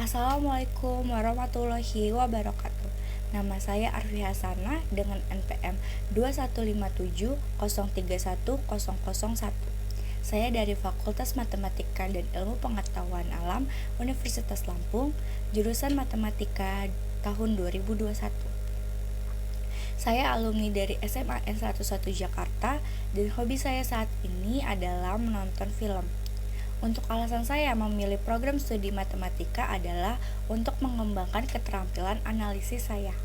Assalamualaikum warahmatullahi wabarakatuh. Nama saya Arfi Hasanah dengan NPM 21570310001. Saya dari Fakultas Matematika dan Ilmu Pengetahuan Alam Universitas Lampung, jurusan Matematika tahun 2021. Saya alumni dari SMA N11 Jakarta dan hobi saya saat ini adalah menonton film. Untuk alasan saya memilih program studi matematika adalah untuk mengembangkan keterampilan analisis saya.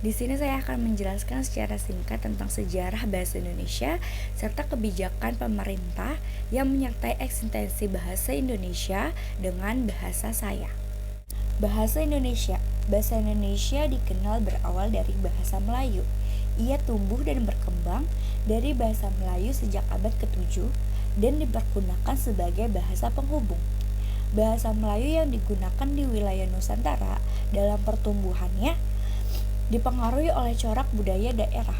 Di sini saya akan menjelaskan secara singkat tentang sejarah bahasa Indonesia serta kebijakan pemerintah yang menyertai eksistensi bahasa Indonesia dengan bahasa saya. Bahasa Indonesia. Bahasa Indonesia dikenal berawal dari bahasa Melayu. Ia tumbuh dan berkembang dari bahasa Melayu sejak abad ke-7 dan dipergunakan sebagai bahasa penghubung. Bahasa Melayu yang digunakan di wilayah Nusantara dalam pertumbuhannya dipengaruhi oleh corak budaya daerah.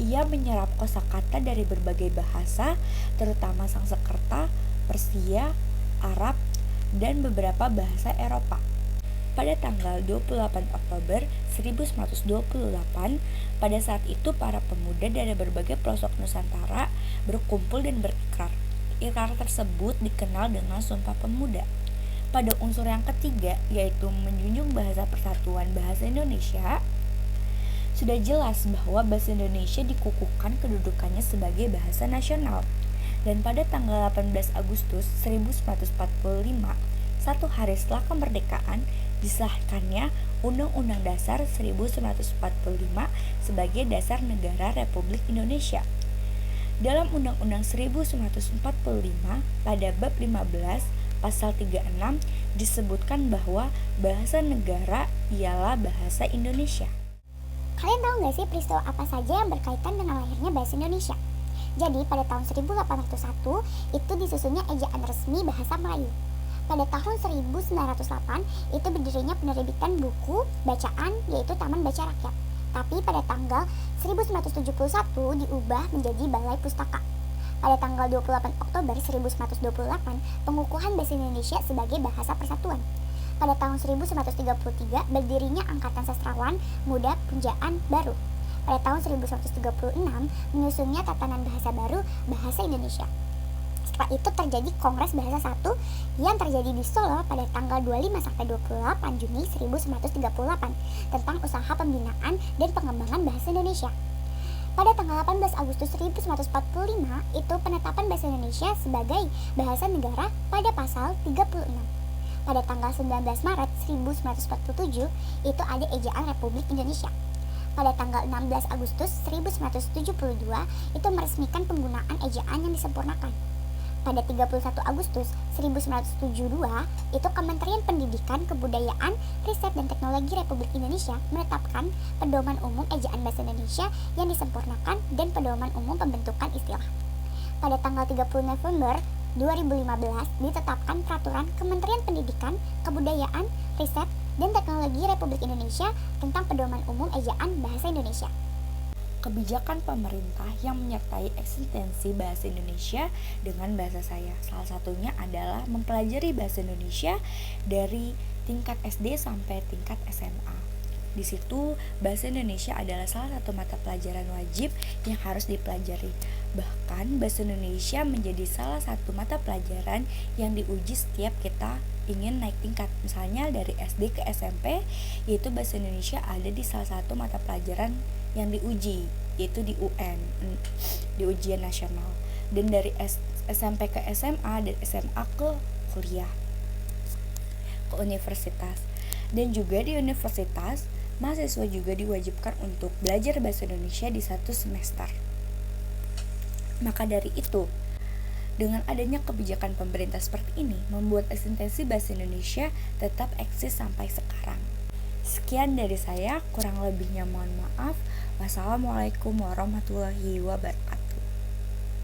Ia menyerap kosakata dari berbagai bahasa, terutama Sanskerta, Persia, Arab, dan beberapa bahasa Eropa. Pada tanggal 28 Oktober 1928, pada saat itu para pemuda dari berbagai pelosok Nusantara berkumpul dan berikrar. Ikrar tersebut dikenal dengan Sumpah Pemuda. Pada unsur yang ketiga, yaitu menjunjung bahasa persatuan bahasa Indonesia, sudah jelas bahwa bahasa Indonesia dikukuhkan kedudukannya sebagai bahasa nasional. Dan pada tanggal 18 Agustus 1945, satu hari setelah kemerdekaan, disahkannya Undang-Undang Dasar 1945 sebagai dasar negara Republik Indonesia. Dalam Undang-Undang 1945 pada bab 15 pasal 36 disebutkan bahwa bahasa negara ialah bahasa Indonesia. Kalian tahu nggak sih peristiwa apa saja yang berkaitan dengan lahirnya bahasa Indonesia? Jadi pada tahun 1801 itu disusunnya ejaan resmi bahasa Melayu. Pada tahun 1908 itu berdirinya penerbitan buku bacaan yaitu Taman Baca Rakyat. Tapi pada tanggal 1971 diubah menjadi Balai Pustaka. Pada tanggal 28 Oktober 1928 pengukuhan bahasa Indonesia sebagai bahasa persatuan. Pada tahun 1933 berdirinya Angkatan Sastrawan Muda Punjaan Baru. Pada tahun 1936 menyusunnya tatanan bahasa baru Bahasa Indonesia. Setelah itu terjadi Kongres Bahasa 1 yang terjadi di Solo pada tanggal 25-28 Juni 1938 tentang usaha pembinaan dan pengembangan bahasa Indonesia. Pada tanggal 18 Agustus 1945 itu penetapan bahasa Indonesia sebagai bahasa negara pada pasal 36. Pada tanggal 19 Maret 1947 itu ada ejaan Republik Indonesia. Pada tanggal 16 Agustus 1972 itu meresmikan penggunaan ejaan yang disempurnakan. Pada 31 Agustus 1972 itu Kementerian Pendidikan, Kebudayaan, Riset dan Teknologi Republik Indonesia menetapkan pedoman umum ejaan bahasa Indonesia yang disempurnakan dan pedoman umum pembentukan istilah. Pada tanggal 30 November 2015 ditetapkan peraturan Kementerian Pendidikan, Kebudayaan, Riset dan Teknologi Republik Indonesia tentang pedoman umum ejaan bahasa Indonesia. Kebijakan pemerintah yang menyertai eksistensi bahasa Indonesia dengan bahasa saya. Salah satunya adalah mempelajari bahasa Indonesia dari tingkat SD sampai tingkat SMA. Di situ bahasa Indonesia adalah salah satu mata pelajaran wajib yang harus dipelajari. Bahkan bahasa Indonesia menjadi salah satu mata pelajaran yang diuji setiap kita ingin naik tingkat. Misalnya dari SD ke SMP, yaitu bahasa Indonesia ada di salah satu mata pelajaran yang diuji, yaitu di UN, di ujian nasional. Dan dari SMP ke SMA dan SMA ke kuliah, ke universitas. Dan juga di universitas, mahasiswa juga diwajibkan untuk belajar bahasa Indonesia di 1 semester. Maka dari itu, dengan adanya kebijakan pemerintah seperti ini, membuat eksistensi bahasa Indonesia tetap eksis sampai sekarang. Sekian dari saya, kurang lebihnya mohon maaf. Wassalamualaikum warahmatullahi wabarakatuh.